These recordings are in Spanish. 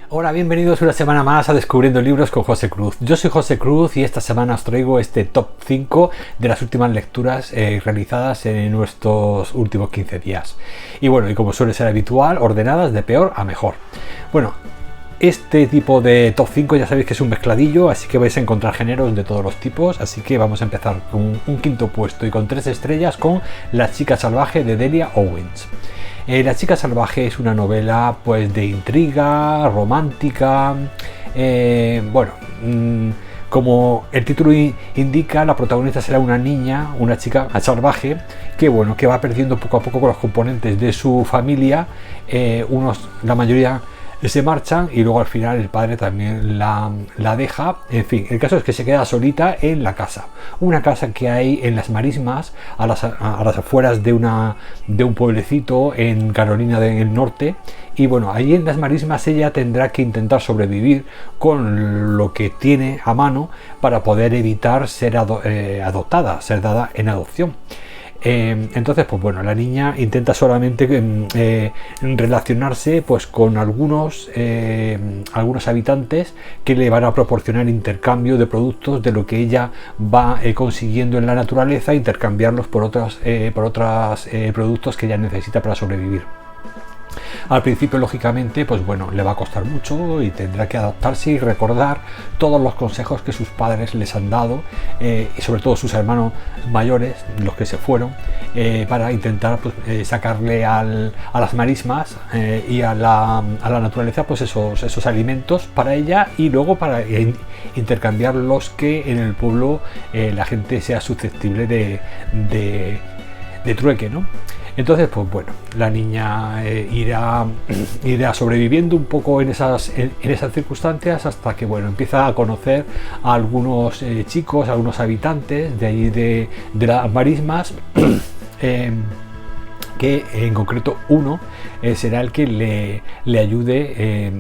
Hola, bienvenidos una semana más a Descubriendo Libros con José Cruz. Yo soy José Cruz y esta semana os traigo este top 5 de las últimas lecturas realizadas en nuestros últimos 15 días. Y bueno, y como suele ser habitual, ordenadas de peor a mejor. Bueno, este tipo de top 5 ya sabéis que es un mezcladillo, así que vais a encontrar géneros de todos los tipos. Así que vamos a empezar con un quinto puesto y con 3 estrellas con La chica salvaje de Delia Owens. La chica salvaje es una novela pues de intriga, romántica, como el título indica, la protagonista será una niña, una chica salvaje, que bueno, que va perdiendo poco a poco con los componentes de su familia, la mayoría se marchan y luego al final el padre también la deja. En fin, el caso es que se queda solita en la casa, una casa que hay en las marismas a las afueras de un pueblecito en Carolina del Norte. Y bueno, ahí en las marismas ella tendrá que intentar sobrevivir con lo que tiene a mano para poder evitar ser adoptada, ser dada en adopción. Entonces, pues bueno, la niña intenta solamente relacionarse pues con algunos habitantes que le van a proporcionar intercambio de productos de lo que ella va consiguiendo en la naturaleza, intercambiarlos por otros productos que ella necesita para sobrevivir. Al principio, lógicamente, pues bueno, le va a costar mucho y tendrá que adaptarse y recordar todos los consejos que sus padres les han dado, y sobre todo sus hermanos mayores, los que se fueron, para intentar pues, sacarle a las marismas y a la naturaleza pues esos alimentos para ella, y luego para intercambiar los que en el pueblo la gente sea susceptible de trueque, ¿no? Entonces, pues bueno, la niña irá sobreviviendo un poco en esas circunstancias hasta que, bueno, empieza a conocer a algunos chicos, a algunos habitantes de allí de las marismas, que en concreto uno será el que le ayude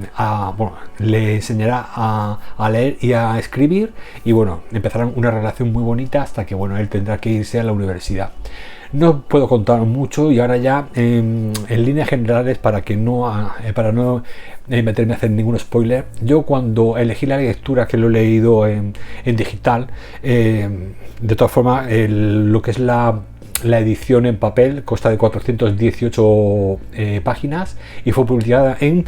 le enseñará a leer y a escribir, y bueno, empezarán una relación muy bonita hasta que, bueno, él tendrá que irse a la universidad. No puedo contar mucho y ahora ya en líneas generales para no meterme a hacer ningún spoiler. Yo cuando elegí la lectura, que lo he leído en digital, de todas formas lo que es la edición en papel consta de 418 páginas y fue publicada en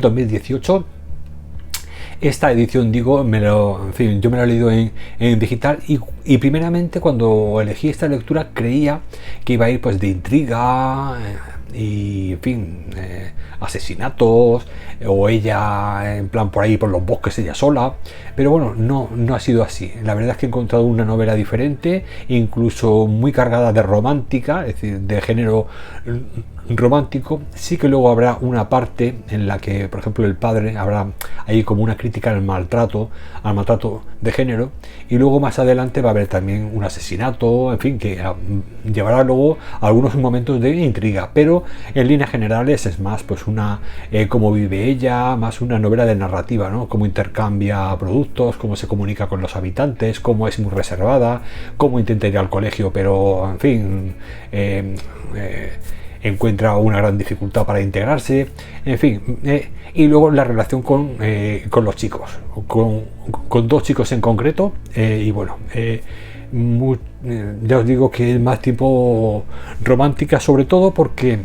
2018. Esta edición, digo, yo me lo he leído en digital y primeramente cuando elegí esta lectura creía que iba a ir pues de intriga y en fin, asesinatos, o ella en plan por ahí por los bosques ella sola, pero bueno, no ha sido así. La verdad es que he encontrado una novela diferente, incluso muy cargada de romántica, es decir, de género romántico. Sí que luego habrá una parte en la que, por ejemplo, el padre, habrá ahí como una crítica al maltrato de género, y luego más adelante va a haber también un asesinato, en fin, que llevará luego algunos momentos de intriga, pero en líneas generales es más pues una cómo vive ella, más una novela de narrativa, ¿no? Cómo intercambia productos, cómo se comunica con los habitantes, cómo es muy reservada, cómo intenta ir al colegio, pero en fin, encuentra una gran dificultad para integrarse, en fin, y luego la relación con los chicos, con dos chicos en concreto, y bueno, ya os digo que es más tipo romántica, sobre todo porque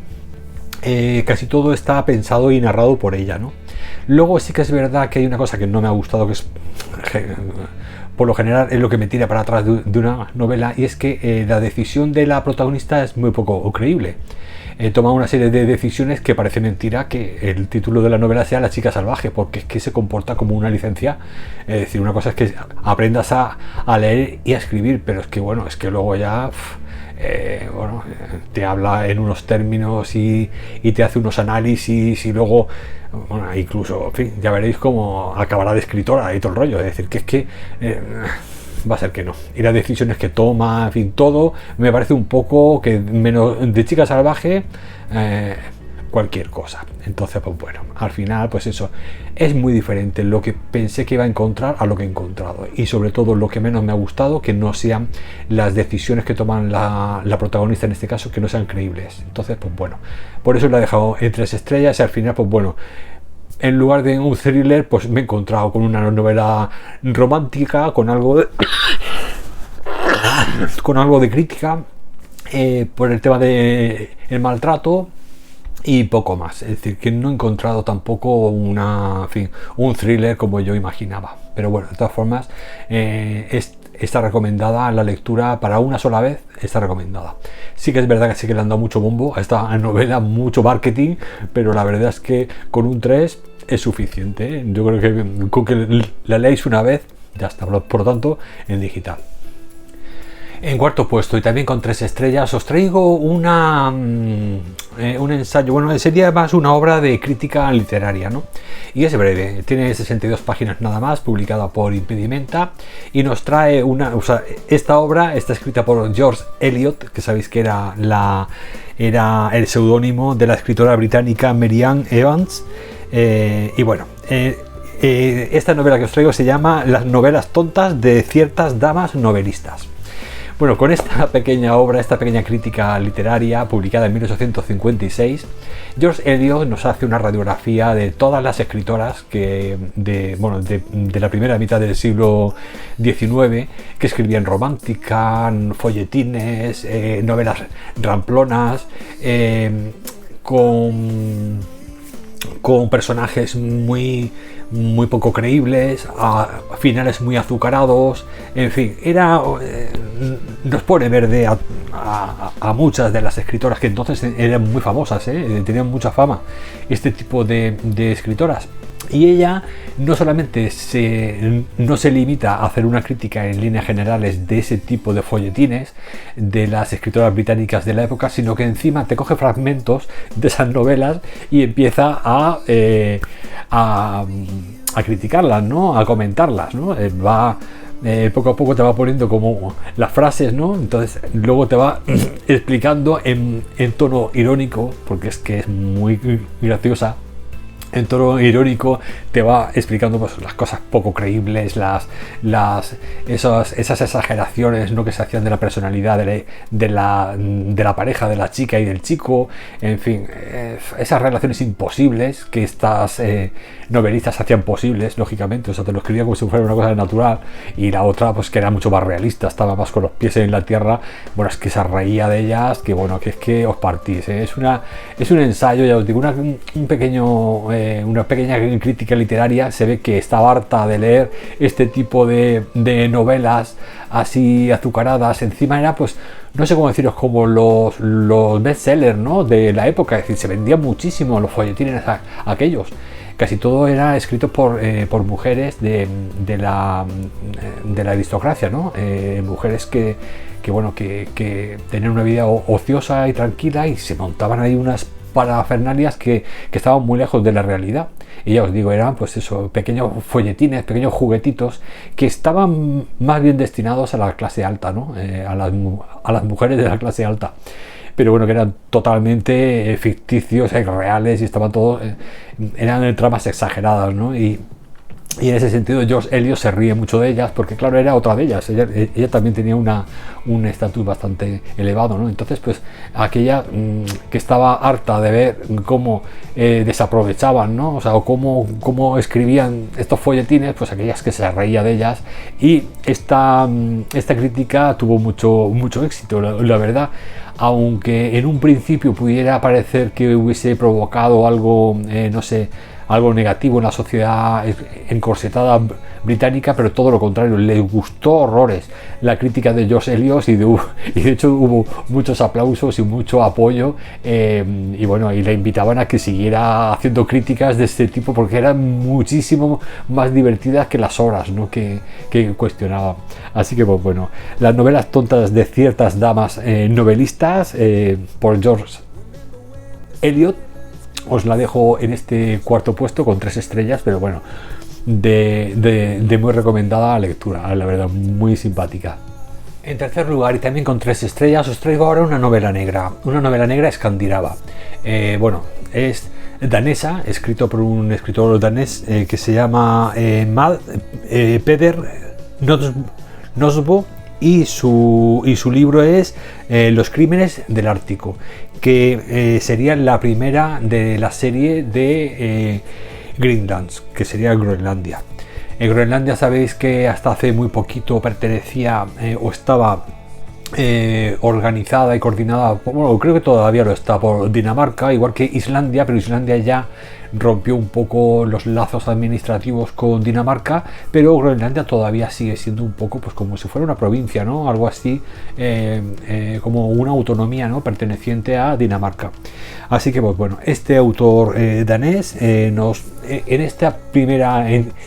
casi todo está pensado y narrado por ella, ¿no? Luego sí que es verdad que hay una cosa que no me ha gustado, que es por lo general es lo que me tira para atrás de una novela, y es que la decisión de la protagonista es muy poco creíble. Toma una serie de decisiones que parece mentira que el título de la novela sea La chica salvaje, porque es que se comporta como una licencia. Es decir, una cosa es que aprendas a leer y a escribir, pero es que bueno, es que luego ya te habla en unos términos y te hace unos análisis, y luego bueno, incluso, en fin, ya veréis cómo acabará de escritora y todo el rollo. Es decir, que es que va a ser que no. Y las decisiones que toma, en fin, todo me parece un poco que menos de chica salvaje, cualquier cosa. Entonces, pues bueno, al final, pues eso, es muy diferente lo que pensé que iba a encontrar a lo que he encontrado. Y sobre todo lo que menos me ha gustado, que no sean las decisiones que toman la protagonista en este caso, que no sean creíbles. Entonces, pues bueno, por eso la he dejado en 3 estrellas y al final, pues bueno, en lugar de un thriller, pues me he encontrado con una novela romántica, con algo de, con algo de crítica por el tema del maltrato y poco más. Es decir, que no he encontrado tampoco en fin, un thriller como yo imaginaba. Pero bueno, de todas formas, está recomendada la lectura para una sola vez, está recomendada. Sí que es verdad que sí que le han dado mucho bombo a esta novela, mucho marketing, pero la verdad es que con un 3 es suficiente. Yo creo que con que la leáis una vez, ya está. Por lo tanto, en digital. En cuarto puesto, y también con 3 estrellas, os traigo un ensayo, bueno, sería más una obra de crítica literaria, ¿no? Y es breve, tiene 62 páginas nada más, publicada por Impedimenta, y nos trae esta obra está escrita por George Eliot, que sabéis que era el seudónimo de la escritora británica Mary Ann Evans, y bueno, esta novela que os traigo se llama Las novelas tontas de ciertas damas novelistas. Bueno, con esta pequeña obra, esta pequeña crítica literaria publicada en 1856, George Eliot nos hace una radiografía de todas las escritoras de la primera mitad del siglo XIX que escribían romántica, folletines, novelas ramplonas, con personajes muy poco creíbles, a finales muy azucarados, en fin, nos pone verde a muchas de las escritoras que entonces eran muy famosas, tenían mucha fama, este tipo de escritoras. Y ella no solamente no se limita a hacer una crítica en líneas generales de ese tipo de folletines de las escritoras británicas de la época, sino que encima te coge fragmentos de esas novelas y empieza a criticarlas, ¿no? A comentarlas, ¿no? Poco a poco te va poniendo como las frases, ¿no? Entonces luego te va explicando en tono irónico, porque es que es muy graciosa. En tono irónico te va explicando pues, las cosas poco creíbles, esas exageraciones, ¿no? Que se hacían de la personalidad de la pareja, de la chica y del chico, en fin, esas relaciones imposibles que estas novelistas hacían posibles, lógicamente. O sea, te lo escribían como si fuera una cosa natural, y la otra pues que era mucho más realista, estaba más con los pies en la tierra. Bueno, es que se reía de ellas, que bueno, que es que os partís, ¿eh? Es un ensayo, ya os digo, una pequeña crítica literaria. Se ve que estaba harta de leer este tipo de novelas así azucaradas. Encima era, pues, no sé cómo deciros, como los bestsellers, ¿no? De la época. Es decir, se vendían muchísimo los folletines aquellos. Casi todo era escrito por mujeres de la aristocracia, ¿no? Mujeres que tenían una vida ociosa y tranquila, y se montaban ahí unas parafernalias que estaban muy lejos de la realidad. Y ya os digo, eran pues eso, pequeños folletines, pequeños juguetitos que estaban más bien destinados a la clase alta, ¿no? A las mujeres de la clase alta. Pero bueno, que eran totalmente ficticios, reales, y estaban todos, eran tramas exageradas, ¿no? Y en ese sentido George Eliot se ríe mucho de ellas, porque claro, era otra de ellas. Ella también tenía un estatus bastante elevado, ¿no? Entonces, pues aquella que estaba harta de ver cómo desaprovechaban, ¿no? O sea, o cómo escribían estos folletines, pues aquellas que se reía de ellas. Y esta crítica tuvo mucho éxito, la verdad. Aunque en un principio pudiera parecer que hubiese provocado algo, no sé, algo negativo en la sociedad encorsetada británica, pero todo lo contrario, le gustó horrores la crítica de George Eliot, y de hecho hubo muchos aplausos y mucho apoyo, y bueno, y le invitaban a que siguiera haciendo críticas de este tipo, porque eran muchísimo más divertidas que las obras, ¿no? que cuestionaba. Así que pues bueno, las novelas tontas de ciertas damas novelistas, por George Eliot, os la dejo en este cuarto puesto con 3 estrellas, pero bueno, de muy recomendada lectura, la verdad, muy simpática. En tercer lugar, y también con 3 estrellas, os traigo ahora una novela negra escandinava. Bueno, es danesa, escrito por un escritor danés que se llama Peder Nosbo, y su libro es Los crímenes del Ártico, que sería la primera de la serie de Greenlands, que sería Groenlandia. En Groenlandia sabéis que hasta hace muy poquito pertenecía o estaba organizada y coordinada, bueno, creo que todavía lo está, por Dinamarca, igual que Islandia, pero Islandia ya rompió un poco los lazos administrativos con Dinamarca, pero Groenlandia todavía sigue siendo un poco pues como si fuera una provincia, ¿no? Algo así, como una autonomía, ¿no? Perteneciente a Dinamarca. Así que pues bueno, este autor danés en esta primera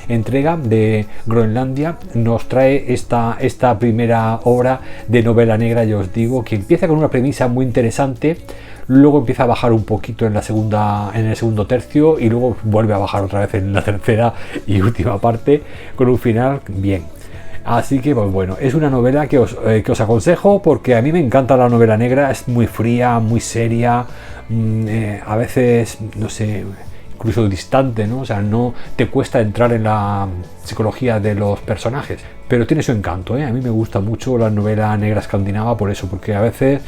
entrega de Groenlandia nos trae esta primera obra de novela negra, ya os digo, que empieza con una premisa muy interesante. Luego empieza a bajar un poquito en el segundo tercio, y luego vuelve a bajar otra vez en la tercera y última parte, con un final bien. Así que pues bueno, es una novela que os aconsejo, porque a mí me encanta la novela negra. Es muy fría, muy seria, a veces, no sé, incluso distante, ¿no? O sea, no te cuesta entrar en la psicología de los personajes, pero tiene su encanto, ¿eh? A mí me gusta mucho la novela negra escandinava por eso, porque a veces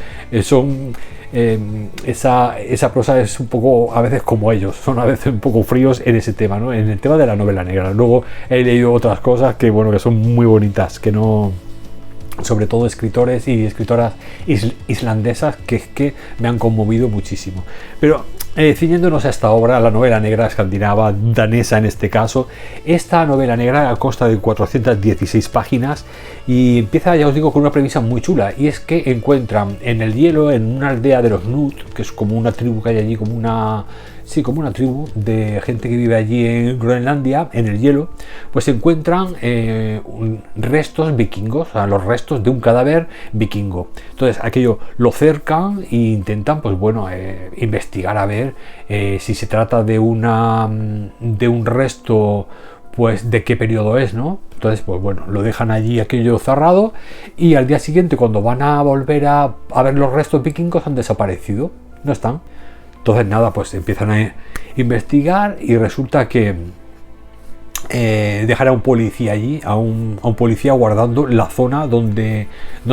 esa prosa es un poco, a veces como ellos, son a veces un poco fríos en ese tema, ¿no? En el tema de la novela negra. Luego he leído otras cosas que, bueno, que son muy bonitas, que no... sobre todo escritores y escritoras islandesas que me han conmovido muchísimo. Pero ciñéndonos a esta obra, la novela negra escandinava, danesa en este caso, esta novela negra consta de 416 páginas y empieza, ya os digo, con una premisa muy chula, y es que encuentran en el hielo, en una aldea de los Nut, que es como una tribu que hay allí, como una tribu de gente que vive allí en Groenlandia, en el hielo, pues se encuentran restos vikingos, o sea, los restos de un cadáver vikingo. Entonces aquello lo cercan e intentan, pues bueno, investigar a ver si se trata de un resto, pues de qué periodo es, ¿no? Entonces, pues bueno, lo dejan allí aquello cerrado, y al día siguiente, cuando van a volver a ver los restos vikingos, han desaparecido, no están. Entonces nada, pues empiezan a investigar, y resulta que dejan a un policía allí, a un policía guardando la zona donde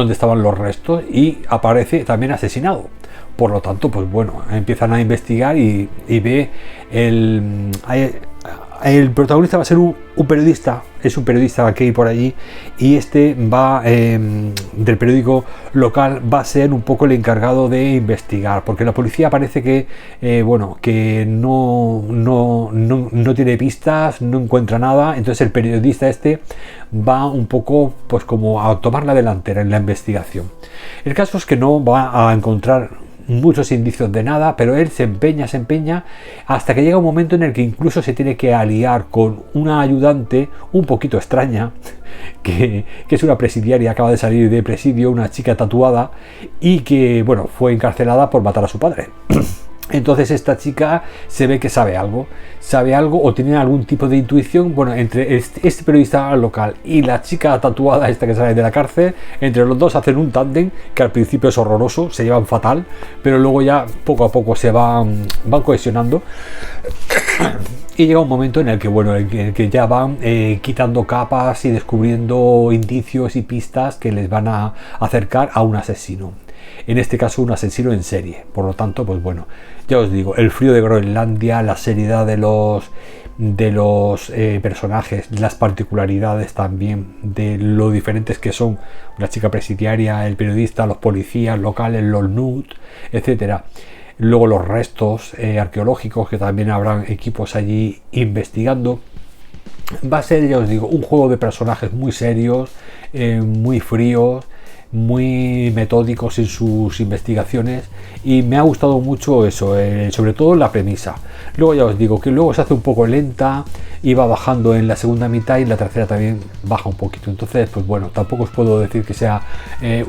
estaban los restos, y aparece también asesinado. Por lo tanto, pues bueno, empiezan a investigar y ve el protagonista va a ser un periodista, es un periodista que hay por allí, y este va del periódico local, va a ser un poco el encargado de investigar, porque la policía parece que que no tiene pistas, no encuentra nada. Entonces el periodista este va un poco pues como a tomar la delantera en la investigación. El caso es que no va a encontrar muchos indicios de nada, pero él se empeña hasta que llega un momento en el que incluso se tiene que aliar con una ayudante un poquito extraña, que es una presidiaria, acaba de salir de presidio, una chica tatuada, y que bueno, fue encarcelada por matar a su padre. Entonces esta chica se ve que sabe algo o tiene algún tipo de intuición. Bueno, entre este periodista local y la chica tatuada esta que sale de la cárcel, entre los dos hacen un tándem que al principio es horroroso, se llevan fatal, pero luego ya poco a poco se van cohesionando. Y llega un momento en el que bueno, en que ya van quitando capas y descubriendo indicios y pistas que les van a acercar a un asesino. En este caso un asesino en serie. Por lo tanto, pues bueno, ya os digo, el frío de Groenlandia, la seriedad de los personajes, las particularidades también de lo diferentes que son la chica presidiaria, el periodista, los policías locales, los Nut, etcétera. Luego los restos arqueológicos, que también habrán equipos allí investigando. Va a ser, ya os digo, un juego de personajes muy serios, muy fríos, muy metódicos en sus investigaciones, y me ha gustado mucho eso, sobre todo la premisa. Luego ya os digo que luego se hace un poco lenta y va bajando en la segunda mitad, y en la tercera también baja un poquito. Entonces, pues bueno, tampoco os puedo decir que sea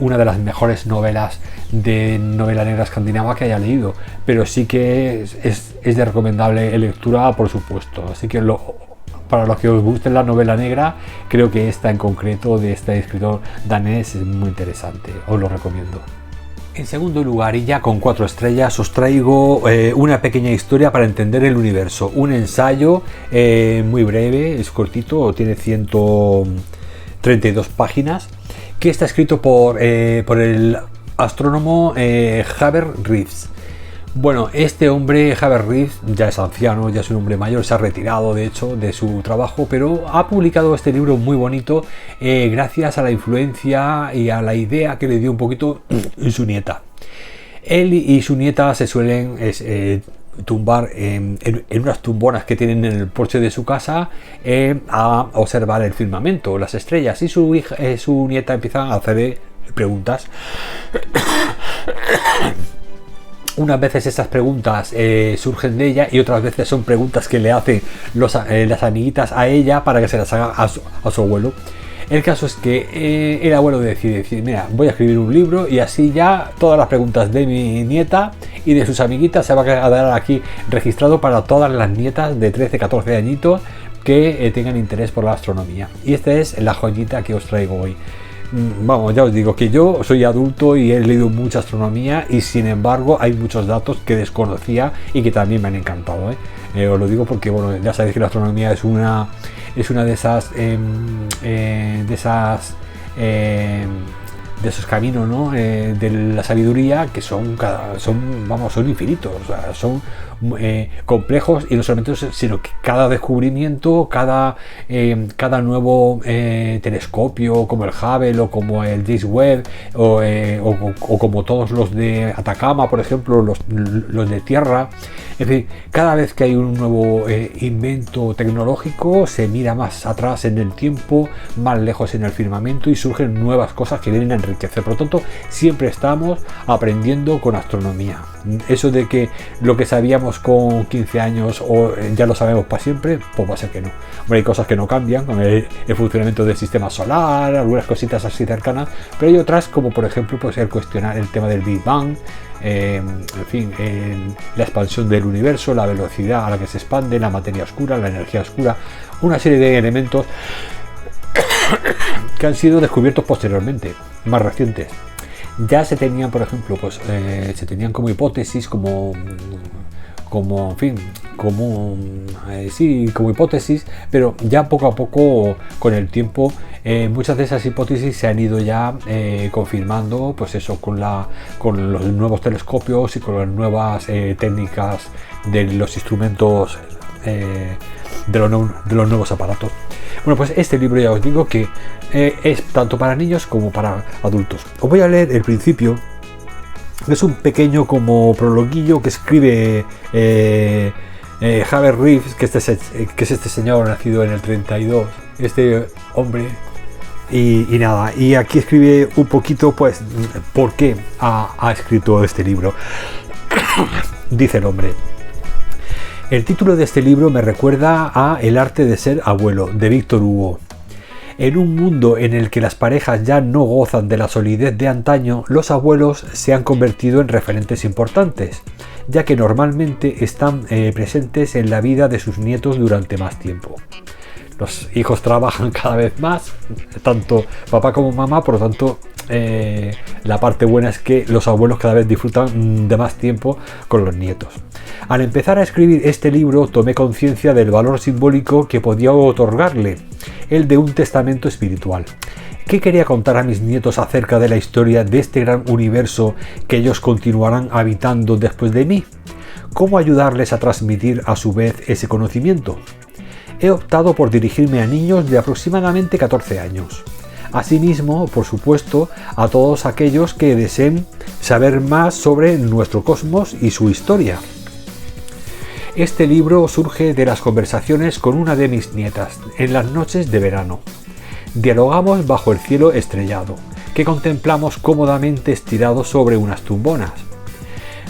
una de las mejores novelas de novela negra escandinava que haya leído, pero sí que es de recomendable lectura, por supuesto. Así que para los que os guste la novela negra, creo que esta en concreto de este escritor danés es muy interesante, os lo recomiendo. En segundo lugar, y ya con 4 estrellas, os traigo una pequeña historia para entender el universo. Un ensayo muy breve, es cortito, tiene 132 páginas, que está escrito por el astrónomo Javier Reeves. Bueno, este hombre, Javier Reeves, ya es anciano, ya es un hombre mayor, se ha retirado de hecho de su trabajo, pero ha publicado este libro muy bonito gracias a la influencia y a la idea que le dio un poquito su nieta. Él y su nieta se suelen tumbar en unas tumbonas que tienen en el porche de su casa a observar el firmamento, las estrellas, y su nieta empieza a hacerle preguntas. Unas veces esas preguntas surgen de ella y otras veces son preguntas que le hacen las amiguitas a ella para que se las haga a su abuelo. El caso es que el abuelo decide, mira, voy a escribir un libro y así ya todas las preguntas de mi nieta y de sus amiguitas se va a quedar aquí registrado para todas las nietas de 13, 14 añitos que tengan interés por la astronomía. Y esta es la joyita que os traigo hoy. Vamos, ya os digo que yo soy adulto y he leído mucha astronomía y sin embargo hay muchos datos que desconocía y que también me han encantado. Os lo digo porque bueno, ya sabéis que la astronomía es una de esos caminos, ¿no? De la sabiduría que son infinitos, o sea, son complejos, y no solamente eso, sino que cada descubrimiento, cada nuevo telescopio como el Hubble o como el James Webb o como todos los de Atacama, por ejemplo, los de tierra, en fin, cada vez que hay un nuevo invento tecnológico se mira más atrás en el tiempo, más lejos en el firmamento y surgen nuevas cosas que vienen a enriquecer. Por lo tanto, siempre estamos aprendiendo con astronomía. Eso de que lo que sabíamos con 15 años o ya lo sabemos para siempre, pues va a ser que no. Bueno, hay cosas que no cambian con el funcionamiento del sistema solar, algunas cositas así cercanas, pero hay otras como por ejemplo pues el cuestionar el tema del Big Bang, en fin, la expansión del universo, la velocidad a la que se expande, la materia oscura, la energía oscura, una serie de elementos que han sido descubiertos posteriormente, más recientes. Ya se tenían, por ejemplo, pues se tenían como hipótesis, como hipótesis, pero ya poco a poco, con el tiempo, muchas de esas hipótesis se han ido ya confirmando, pues eso, con los nuevos telescopios y con las nuevas técnicas de los instrumentos de los nuevos aparatos. Bueno, pues este libro ya os digo que es tanto para niños como para adultos. Os voy a leer el principio. Es un pequeño como prologuillo que escribe Javier Reeves, que es este señor nacido en el 32, este hombre. Y nada, y aquí escribe un poquito pues por qué ha escrito este libro. Dice el hombre: el título de este libro me recuerda a El arte de ser abuelo, de Víctor Hugo. En un mundo en el que las parejas ya no gozan de la solidez de antaño, los abuelos se han convertido en referentes importantes, ya que normalmente están presentes en la vida de sus nietos durante más tiempo. Los hijos trabajan cada vez más, tanto papá como mamá, por lo tanto la parte buena es que los abuelos cada vez disfrutan de más tiempo con los nietos. Al empezar a escribir este libro tomé conciencia del valor simbólico que podía otorgarle, el de un testamento espiritual. ¿Qué quería contar a mis nietos acerca de la historia de este gran universo que ellos continuarán habitando después de mí? ¿Cómo ayudarles a transmitir a su vez ese conocimiento? He optado por dirigirme a niños de aproximadamente 14 años. Asimismo, por supuesto, a todos aquellos que deseen saber más sobre nuestro cosmos y su historia. Este libro surge de las conversaciones con una de mis nietas en las noches de verano. Dialogamos bajo el cielo estrellado, que contemplamos cómodamente estirados sobre unas tumbonas.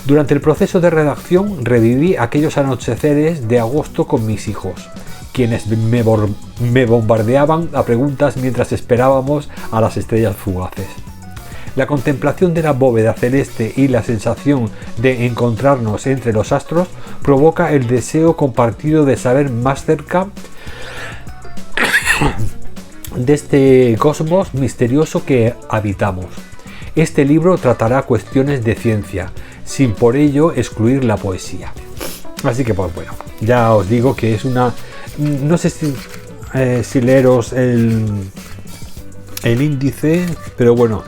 Durante el proceso de redacción reviví aquellos anocheceres de agosto con mis hijos, quienes me bombardeaban a preguntas mientras esperábamos a las estrellas fugaces. La contemplación de la bóveda celeste y la sensación de encontrarnos entre los astros provoca el deseo compartido de saber más cerca de este cosmos misterioso que habitamos. este libro tratará cuestiones de ciencia, sin por ello excluir la poesía. Así que pues bueno, ya os digo que es una... No sé si leeros el índice, pero bueno,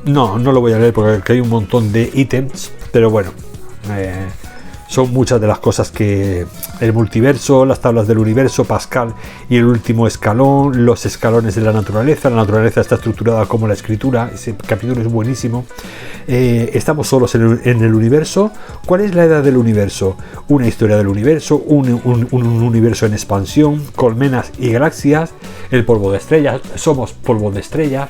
no lo voy a leer porque hay un montón de ítems, pero bueno, son muchas de las cosas que el multiverso, las tablas del universo, Pascal y el último escalón, los escalones de la naturaleza está estructurada como la escritura, ese capítulo es buenísimo. Estamos solos en el universo. ¿Cuál es la edad del universo? Una historia del universo, un universo en expansión, colmenas y galaxias, el polvo de estrellas, somos polvo de estrellas,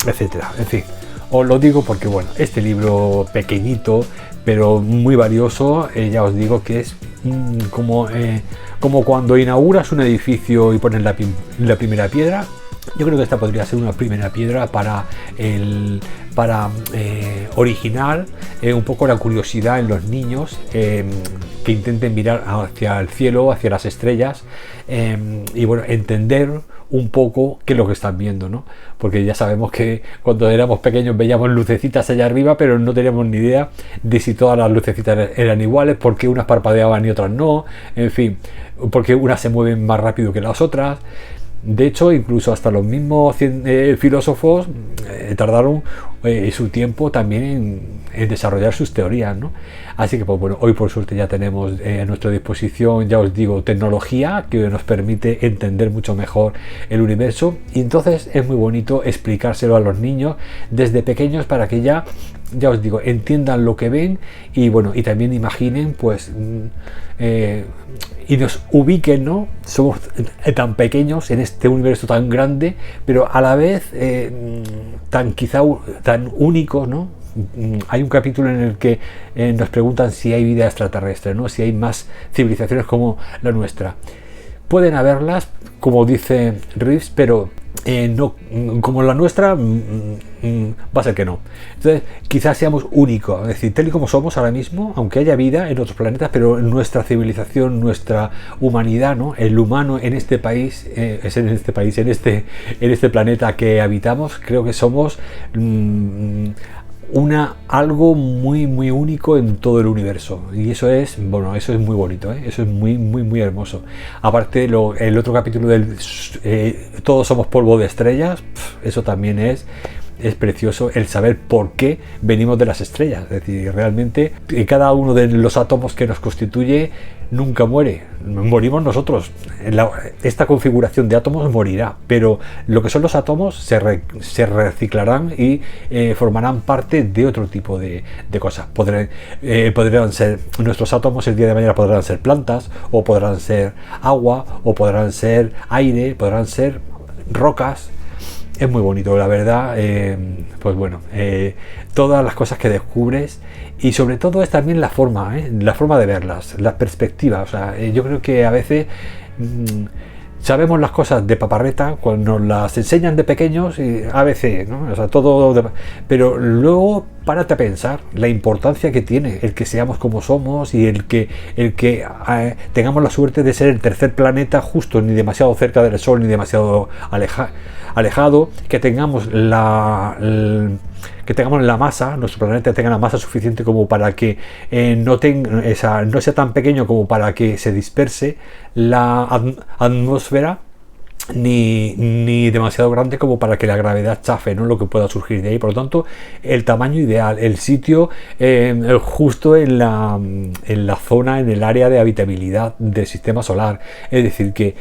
etcétera. En fin, os lo digo porque bueno, este libro pequeñito pero muy valioso, ya os digo que es como cuando inauguras un edificio y pones la primera piedra. Yo creo que esta podría ser una primera piedra para originar un poco la curiosidad en los niños, que intenten mirar hacia el cielo, hacia las estrellas, y bueno, entender un poco qué es lo que están viendo, ¿no? Porque ya sabemos que cuando éramos pequeños veíamos lucecitas allá arriba, pero no teníamos ni idea de si todas las lucecitas eran iguales, porque unas parpadeaban y otras no, en fin, porque unas se mueven más rápido que las otras. De hecho, incluso hasta los mismos filósofos tardaron su tiempo también en desarrollar sus teorías, ¿no? Así que, pues bueno, hoy por suerte ya tenemos a nuestra disposición, ya os digo, tecnología que nos permite entender mucho mejor el universo, y entonces es muy bonito explicárselo a los niños desde pequeños para que ya os digo, entiendan lo que ven y bueno, y también imaginen, pues, y nos ubiquen, ¿no? Somos tan pequeños en este universo tan grande, pero a la vez tan únicos, ¿no? Hay un capítulo en el que nos preguntan si hay vida extraterrestre, ¿no? Si hay más civilizaciones como la nuestra. Pueden haberlas, como dice Reeves, pero no como la nuestra, va a ser que no. Entonces quizás seamos únicos, es decir, tal y como somos ahora mismo, aunque haya vida en otros planetas, pero nuestra civilización, nuestra humanidad, ¿no? El humano en este país, en este planeta que habitamos, creo que somos algo muy muy único en todo el universo, y eso es muy bonito, eso es muy hermoso. Aparte el otro capítulo del todos somos polvo de estrellas, eso también es precioso, el saber por qué venimos de las estrellas. Es decir, realmente cada uno de los átomos que nos constituye nunca muere, morimos nosotros. Esta configuración de átomos morirá, pero lo que son los átomos se reciclarán y formarán parte de otro tipo de cosas. Podrán ser nuestros átomos, el día de mañana podrán ser plantas, o podrán ser agua, o podrán ser aire, podrán ser rocas. Es muy bonito, la verdad. Pues bueno, todas las cosas que descubres, y sobre todo es también la forma de verlas, la perspectiva. O sea, yo creo que a veces sabemos las cosas de paparreta cuando nos las enseñan de pequeños, y a veces, ¿no? O sea, pero luego párate a pensar la importancia que tiene el que seamos como somos, y el que tengamos la suerte de ser el tercer planeta justo, ni demasiado cerca del Sol ni demasiado alejado, que tengamos la masa, nuestro planeta tenga la masa suficiente como para que no sea tan pequeño como para que se disperse la atmósfera, ni demasiado grande como para que la gravedad chafe, ¿no? Lo que pueda surgir de ahí. Por lo tanto, el tamaño ideal, el sitio justo en la zona, en el área de habitabilidad del sistema solar. Es decir, que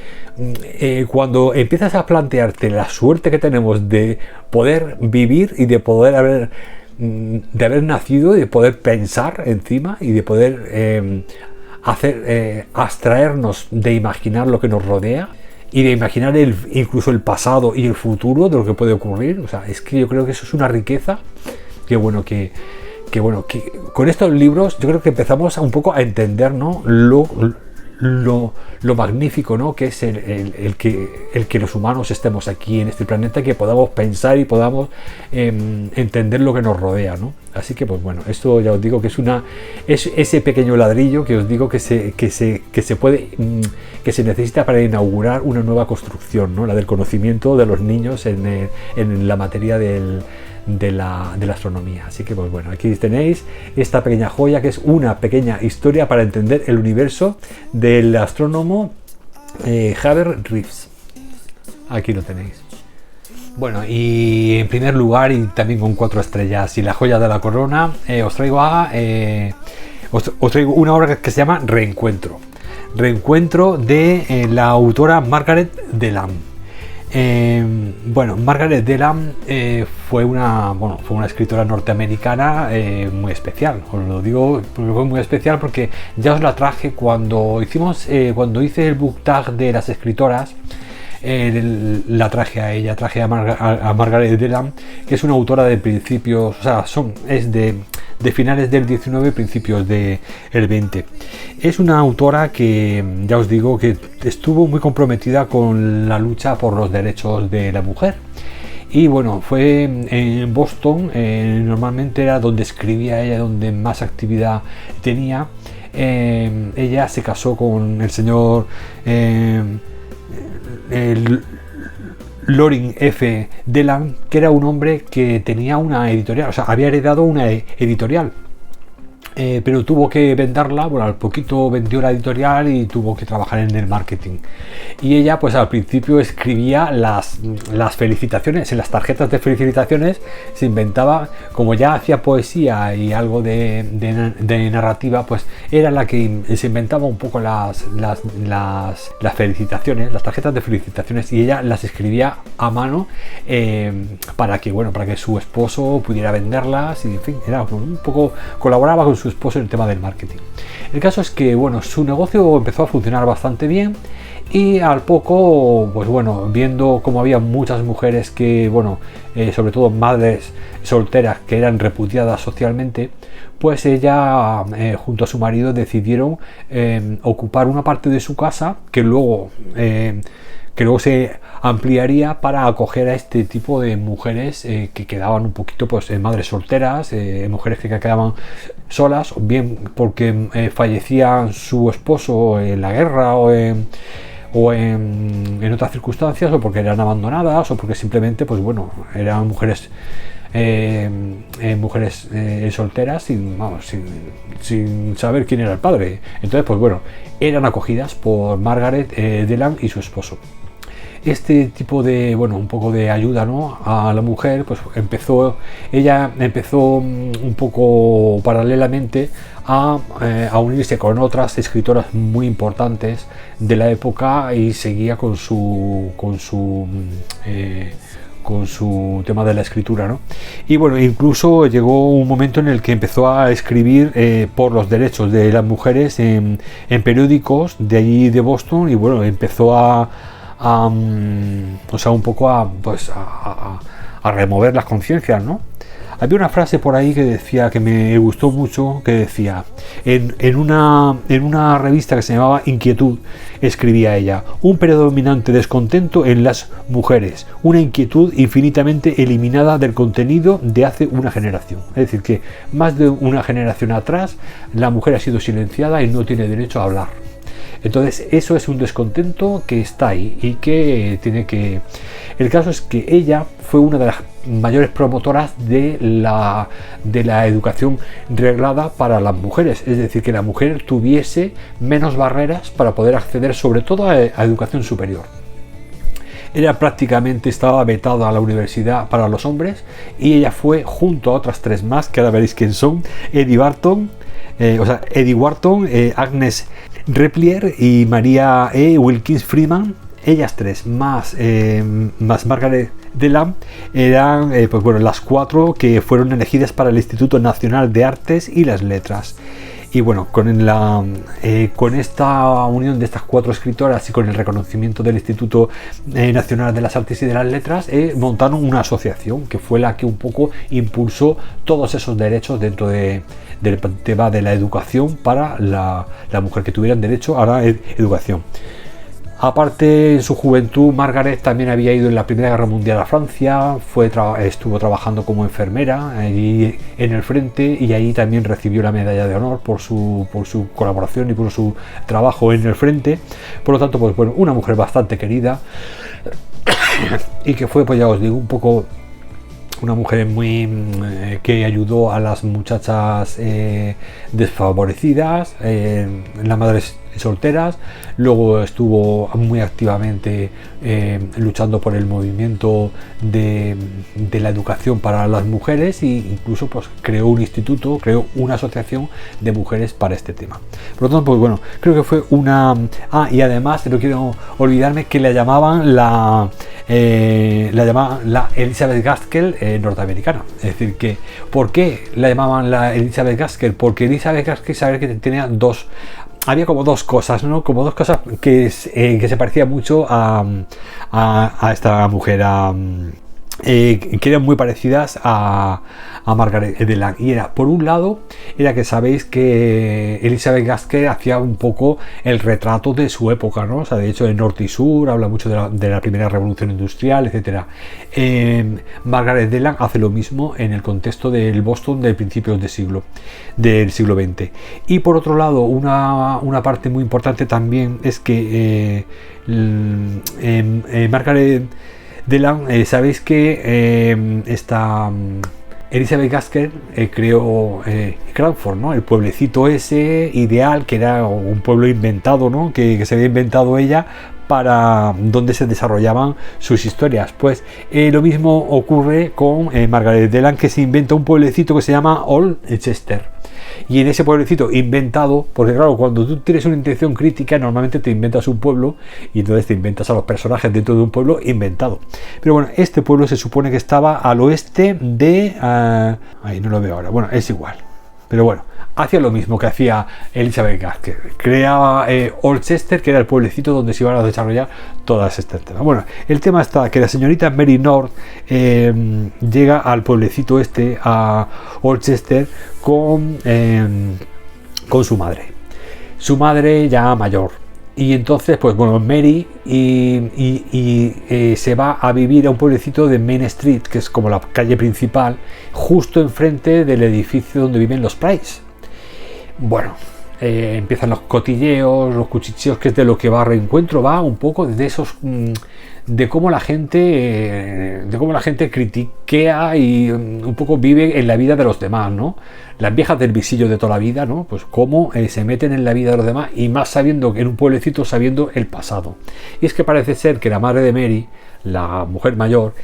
cuando empiezas a plantearte la suerte que tenemos de poder vivir y de poder haber nacido, y de poder pensar encima, y de poder abstraernos de imaginar lo que nos rodea, y de imaginar incluso el pasado y el futuro de lo que puede ocurrir. O sea, es que yo creo que eso es una riqueza que con estos libros yo creo que empezamos un poco a entender, ¿no? Lo magnífico, ¿no? Que es el que los humanos estemos aquí en este planeta, que podamos pensar y podamos entender lo que nos rodea, ¿no? Así que, pues bueno, esto ya os digo que es ese pequeño ladrillo que os digo que se necesita para inaugurar una nueva construcción, ¿no? La del conocimiento de los niños en la materia del la astronomía. Así que pues bueno, aquí tenéis esta pequeña joya que es una pequeña historia para entender el universo del astrónomo Javier Reeves. Aquí lo tenéis. Bueno, y en primer lugar, y también con 4 estrellas y la joya de la corona, os traigo una obra que se llama Reencuentro de la autora Margaret Delam. Bueno, Margaret Delam fue una escritora norteamericana muy especial. Os lo digo porque fue muy especial, porque ya os la traje cuando hice el book tag de las escritoras. La traje a ella, a Margaret Delam, que es una autora de principios, o sea, es de finales del 19, principios del 20. Es una autora que, ya os digo, que estuvo muy comprometida con la lucha por los derechos de la mujer. Y bueno, fue en Boston, normalmente era donde escribía ella, donde más actividad tenía. Ella se casó con el señor Loring F. Delam, que era un hombre que tenía una editorial, o sea, había heredado una editorial, pero tuvo que venderla. Bueno, al poquito vendió la editorial y tuvo que trabajar en el marketing. Y ella, pues al principio escribía las felicitaciones, en las tarjetas de felicitaciones se inventaba, como ya hacía poesía y algo de narrativa, pues era la que se inventaba un poco las felicitaciones, las tarjetas de felicitaciones, y ella las escribía a mano para que su esposo pudiera venderlas, y en fin, era un poco, colaboraba con su esposo en el tema del marketing. El caso es que bueno, su negocio empezó a funcionar bastante bien, y al poco, pues bueno, viendo como había muchas mujeres que, bueno, sobre todo madres solteras que eran repudiadas socialmente, pues ella junto a su marido decidieron ocupar una parte de su casa que luego se ampliaría para acoger a este tipo de mujeres que quedaban un poquito, pues madres solteras, mujeres que quedaban solas, bien porque fallecía su esposo en la guerra o en otras circunstancias, o porque eran abandonadas, o porque simplemente, pues bueno, eran mujeres solteras sin saber quién era el padre. Entonces, pues bueno, eran acogidas por Margaret Delam y su esposo. Este tipo de, bueno, un poco de ayuda, ¿no?, a la mujer, pues ella empezó un poco paralelamente a unirse con otras escritoras muy importantes de la época, y seguía con su tema de la escritura, ¿no? Y bueno, incluso llegó un momento en el que empezó a escribir por los derechos de las mujeres en periódicos de allí de Boston, y bueno, empezó un poco a remover las conciencias, ¿no? Había una frase por ahí que decía, que me gustó mucho, que decía, en una revista que se llamaba Inquietud, escribía ella: un predominante descontento en las mujeres, una inquietud infinitamente eliminada del contenido de hace una generación. Es decir, que más de una generación atrás la mujer ha sido silenciada y no tiene derecho a hablar. Entonces eso es un descontento que está ahí y que tiene que... El caso es que ella fue una de las mayores promotoras de la educación reglada para las mujeres, es decir, que la mujer tuviese menos barreras para poder acceder sobre todo a educación superior. Ella prácticamente estaba vetada a la universidad para los hombres, y ella fue, junto a otras 3 más, que ahora veréis quién son: Edith Wharton, Agnes Repplier y María E. Wilkins Freeman. Ellas 3 más Margaret Delam eran pues bueno, las 4 que fueron elegidas para el Instituto Nacional de Artes y las Letras. Y bueno, con esta unión de estas 4 escritoras y con el reconocimiento del Instituto Nacional de las Artes y de las Letras, montaron una asociación que fue la que un poco impulsó todos esos derechos dentro del tema de la educación para la mujer, que tuvieran derecho a la educación. Aparte, en su juventud, Margaret también había ido en la Primera Guerra Mundial a Francia, estuvo trabajando como enfermera allí en el frente, y ahí también recibió la medalla de honor por su colaboración y por su trabajo en el frente. Por lo tanto, pues bueno, una mujer bastante querida y que fue, pues ya os digo, un poco una mujer muy que ayudó a las muchachas desfavorecidas, las madres solteras. Luego estuvo muy activamente luchando por el movimiento de la educación para las mujeres, e incluso pues creó un instituto, creó una asociación de mujeres para este tema. Por lo tanto, pues bueno, creo que fue una... y además no quiero olvidarme que la llamaban la Elizabeth Gaskell norteamericana. Es decir, que ¿por qué la llamaban la Elizabeth Gaskell? Porque Elizabeth Gaskell, saber que tenía había como dos cosas, ¿no? Como dos cosas que se parecía mucho a esta mujer, que eran muy parecidas a Margaret Deland. Y era, por un lado, era que sabéis que Elizabeth Gaskell hacía un poco el retrato de su época, ¿no? O sea, de hecho, en Norte y Sur habla mucho de la primera revolución industrial, etcétera. Margaret Deland hace lo mismo en el contexto del Boston de principios del siglo XX. Y por otro lado, una parte muy importante también es que Margaret Deland, sabéis que Elizabeth Gaskell creó Cranford, ¿no? El pueblecito ese ideal, que era un pueblo inventado, ¿no? Que se había inventado ella para donde se desarrollaban sus historias. Pues lo mismo ocurre con Margaret Deland, que se inventa un pueblecito que se llama Old Chester. Y en ese pueblecito inventado, porque claro, cuando tú tienes una intención crítica, normalmente te inventas un pueblo y entonces te inventas a los personajes dentro de un pueblo inventado. Pero bueno, este pueblo se supone que estaba al oeste de... ahí no lo veo ahora, bueno, es igual. Pero bueno, hacía lo mismo que hacía Elizabeth Gaskell. Creaba Old Chester, que era el pueblecito donde se iban a desarrollar todas estas temas. Bueno, el tema está que la señorita Mary North llega al pueblecito este, a Old Chester, con su madre. Su madre ya mayor. Y entonces, pues bueno, Mary se va a vivir a un pueblecito de Main Street, que es como la calle principal, justo enfrente del edificio donde viven los Price. Bueno, empiezan los cotilleos, los cuchicheos, que es de lo que va a Reencuentro, va un poco de esos... de cómo la gente critiquea y un poco vive en la vida de los demás, ¿no? Las viejas del visillo de toda la vida, ¿no? Pues cómo se meten en la vida de los demás, y más sabiendo que en un pueblecito, sabiendo el pasado. Y es que parece ser que la madre de Mary, la mujer mayor,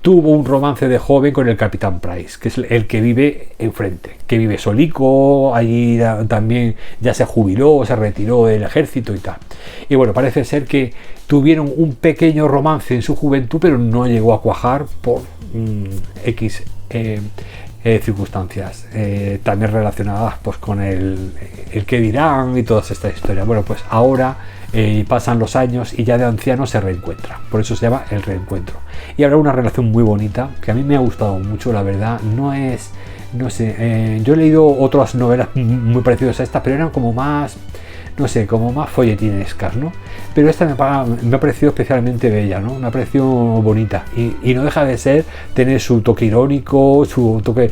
tuvo un romance de joven con el capitán Price, que es el que vive enfrente, que vive solico, allí también ya se jubiló, se retiró del ejército y tal. Y bueno, parece ser que tuvieron un pequeño romance en su juventud, pero no llegó a cuajar por X circunstancias, también relacionadas pues con el que dirán y todas estas historias. Bueno, pues ahora pasan los años y ya de anciano se reencuentra, por eso se llama El Reencuentro, y habrá una relación muy bonita que a mí me ha gustado mucho, la verdad. No sé, yo he leído otras novelas muy parecidas a esta, pero eran como más, no sé, como más folletinescas, ¿no? Pero esta me ha parecido especialmente bella, ¿no? Me ha parecido bonita, y no deja de tener su toque irónico, su toque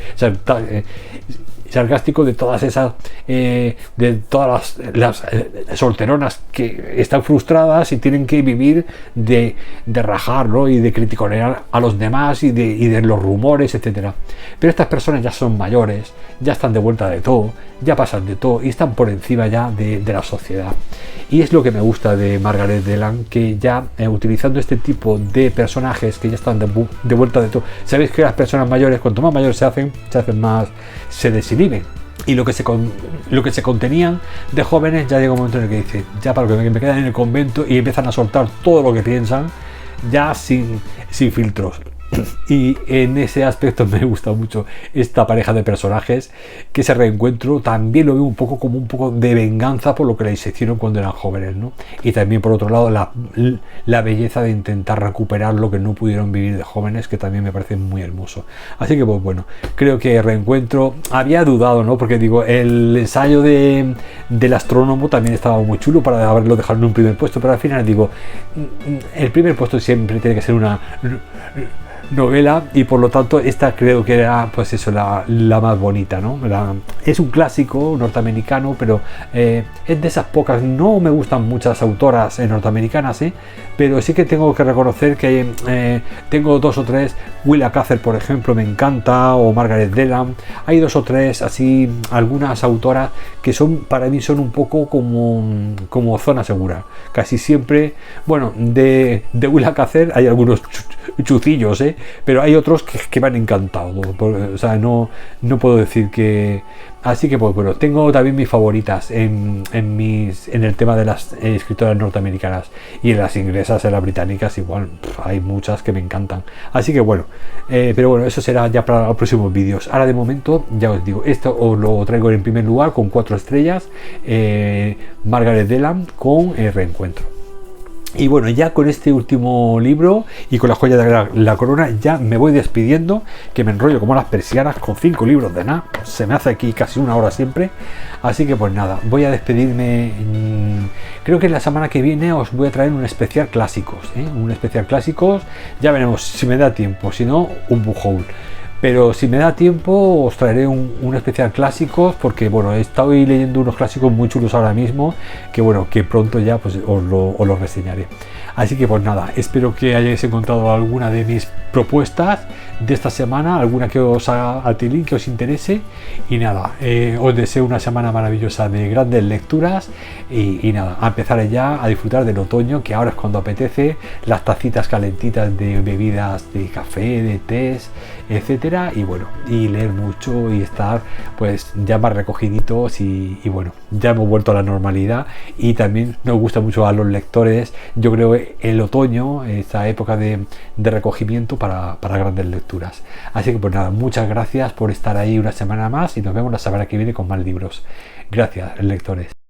sarcástico de todas esas de todas las solteronas que están frustradas y tienen que vivir de rajar, ¿no? Y de criticonear a los demás y de los rumores, etcétera. Pero estas personas ya son mayores, ya están de vuelta de todo, ya pasan de todo y están por encima ya de la sociedad. Y es lo que me gusta de Margaret Deland, que ya utilizando este tipo de personajes que ya están de vuelta de todo. Sabéis que las personas mayores, cuanto más mayores se hacen más, se desinhiben. Y lo que se contenían de jóvenes, ya llega un momento en el que dicen, ya para que me quedan en el convento, y empiezan a soltar todo lo que piensan, ya sin filtros. Y en ese aspecto me gusta mucho esta pareja de personajes, que ese reencuentro también lo veo un poco como un poco de venganza por lo que les hicieron cuando eran jóvenes, ¿no? Y también por otro lado la belleza de intentar recuperar lo que no pudieron vivir de jóvenes, que también me parece muy hermoso. Así que pues bueno, creo que Reencuentro, había dudado, ¿no? Porque digo, el ensayo del astrónomo también estaba muy chulo para haberlo dejado en un primer puesto, pero al final digo, el primer puesto siempre tiene que ser novela, y por lo tanto esta creo que era pues eso la más bonita, ¿no? Es un clásico norteamericano, pero es de esas pocas. No me gustan muchas autoras norteamericanas, pero sí que tengo que reconocer que tengo dos o tres. Willa Cather, por ejemplo, me encanta, o Margaret Deland. Hay dos o tres así, algunas autoras que son, para mí, son un poco como zona segura. Casi siempre, bueno, de Willa Cather hay algunos chucillos, pero hay otros que me han encantado. O sea, no puedo decir que. Así que pues bueno, tengo también mis favoritas en el tema de las escritoras norteamericanas, y en las inglesas, en las británicas igual, hay muchas que me encantan. Así que bueno, pero bueno, eso será ya para los próximos vídeos. Ahora de momento, ya os digo, esto os lo traigo en primer lugar con 4 estrellas, Margaret Deland con El reencuentro. Y bueno, ya con este último libro y con La joya de la corona ya me voy despidiendo, que me enrollo como las persianas con 5 libros de nada. Se me hace aquí casi una hora siempre. Así que pues nada, voy a despedirme. Creo que la semana que viene os voy a traer un especial clásicos, un especial clásicos. Ya veremos si me da tiempo, si no, un book haul. Pero si me da tiempo os traeré un especial clásicos, porque bueno, estoy leyendo unos clásicos muy chulos ahora mismo, que bueno, que pronto ya pues os los reseñaré. Así que pues nada, espero que hayáis encontrado alguna de mis propuestas de esta semana, alguna que os haga a tilín, que os interese. Y nada, os deseo una semana maravillosa de grandes lecturas, y nada, a empezar ya a disfrutar del otoño, que ahora es cuando apetece, las tacitas calentitas de bebidas, de café, de tés, etcétera, y bueno, y leer mucho y estar pues ya más recogiditos, y bueno, ya hemos vuelto a la normalidad, y también nos gusta mucho a los lectores, yo creo, el otoño, esta época de recogimiento para grandes lecturas. Así que pues nada, muchas gracias por estar ahí una semana más, y nos vemos la semana que viene con más libros. Gracias, lectores.